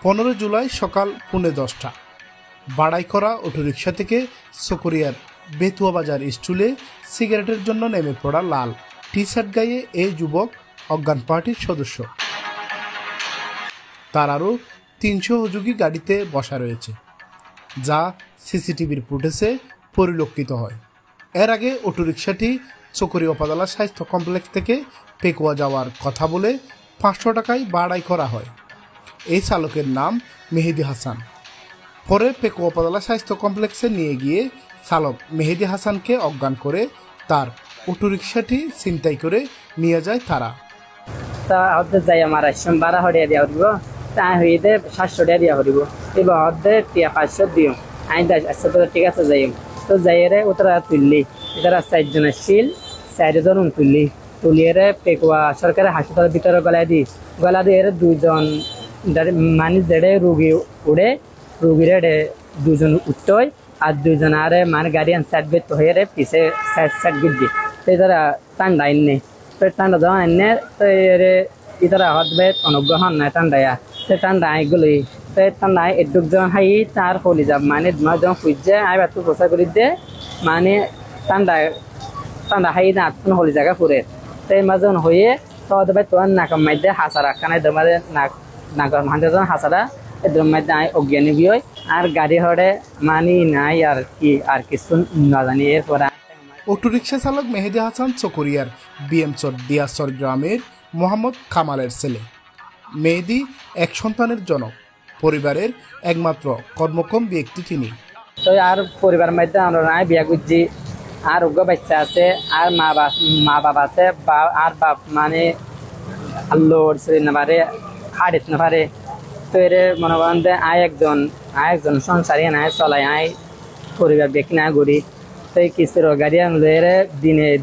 15 জুলাই সকাল 10:45 বাড়াই করা অটোরিকশা থেকে চকরিয়ার বেতুয়া বাজার স্টুলে সিগারেটের জন্য নেমে পড়া লাল টি শার্ট গায়ে এই যুবক অজ্ঞান পার্টির সদস্য। তার আরও 300 সহযোগী গাড়িতে বসা রয়েছে, যা সিসিটিভির ফুটেজে পরিলক্ষিত হয়। এর আগে অটোরিকশাটি চকরিয়া উপজেলা স্বাস্থ্য কমপ্লেক্স থেকে পেকুয়া যাওয়ার কথা বলে 500 টাকায় বাড়াই করা হয়। এই চালকের নাম মেহেদি হাসান। পরে পেকুয়া উপজেলা স্বাস্থ্য কমপ্লেক্সে নিয়ে গিয়ে চালক মেহেদি হাসানকে অজ্ঞান করে তার অটোরিকশাটি ছিনতাই করে নিয়ে যায় তারা। তা হতে যাই আমার আসম 12 টাকা দিয়া হইব, তা হইতে 700 টাকা দিয়া হইব, এবার হতে 500 দিও। আমি আচ্ছা তো ঠিক আছে যাই, তো যাইরে উতরা তুললি এটার 4 জনের শিল 4 জন তুলিয়ে পেকুয়া সরকারি হাসপাতালের ভিতরে গলা দিয়ে 2 জন মানে যেড়ে রোগী উড়ে রোগীরে 2 জন উঠতই আর 2 জন আরে মানে গাড়িয়ান সাইড বেত হয়ে পিছে সাইড গিদ্দি তারা ঠান্ডা এনে ঠান্ডা দেওয়া এনে তো ইতারা হত বেত অনুগ্রহণ নাই ঠান্ডায়া ঠান্ডা আইগুলি ঠান্ডা এডুক জন হাই তার হলি যাব মানে জন খুঁজছে আই বাতু প্রচার করে দে মানে ঠান্ডা হাই না হলি জায়গা ফুরে তাই মাজন হয়ে তো তোর নাকাম মাইদে হাসারা কানে দমারে নাগর মানজন হাসারা এদের মধ্যে আই অজ্ঞানী বিয় আর গাড়ি হড়ে মানি নাই আর কিছু না জানি। এরপর অটোরিকশা চালক মেহেদি হাসান চকরিয়ার বিএমচর দিয়াচর গ্রামের মোহাম্মদ কামালের ছেলে। মেহেদি এক সন্তানের জনক, পরিবারের একমাত্র কর্মক্ষম ব্যক্তি তিনি। তো আর পরিবার মধ্যে আমরা নাই বিয়া করছি, আর উগ্র বাচ্চা আছে, আর মা বাবা আছে, আর বাপ মানে আল্লোর না পারে হাড়িত না পারে। তো এর মনে করেন যে আয় একজন সংসারী নাই চলাই আয় পরিবার ব্যক্তি না ঘুরি। তো এই কিস্তির গাড়ি আনলে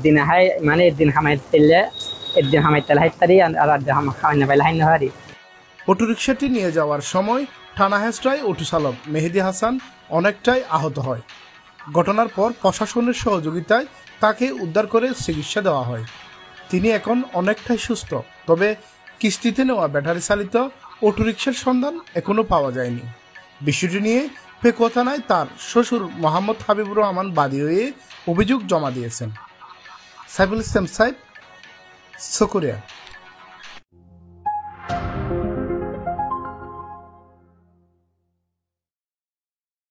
দিনে হাই মানে একদিন হামাই তেললে একদিন হামাই তেল হাইতারি আর খাওয়াই না পাইলে হাই না পারি। অটোরিকশাটি নিয়ে যাওয়ার সময় থানা হেস্টায় অটো চালক মেহেদি হাসান অনেকটাই আহত হয়। ঘটনার পর প্রশাসনের সহযোগিতায় তাকে উদ্ধার করে চিকিৎসা দেওয়া হয়। তিনি এখন অনেকটাই সুস্থ, তবে কিস্তিতে নেওয়া ব্যাটারি চালিত অটোরিকশার সন্ধান এখনও পাওয়া যায়নি। বিষয়টি নিয়ে পেকুয়া থানায় তার শ্বশুর মোহাম্মদ হাবিবুর রহমান বাদী হয়ে অভিযোগ জমা দিয়েছেন। সাইফুল ইসলাম সাইফ, চকরিয়া।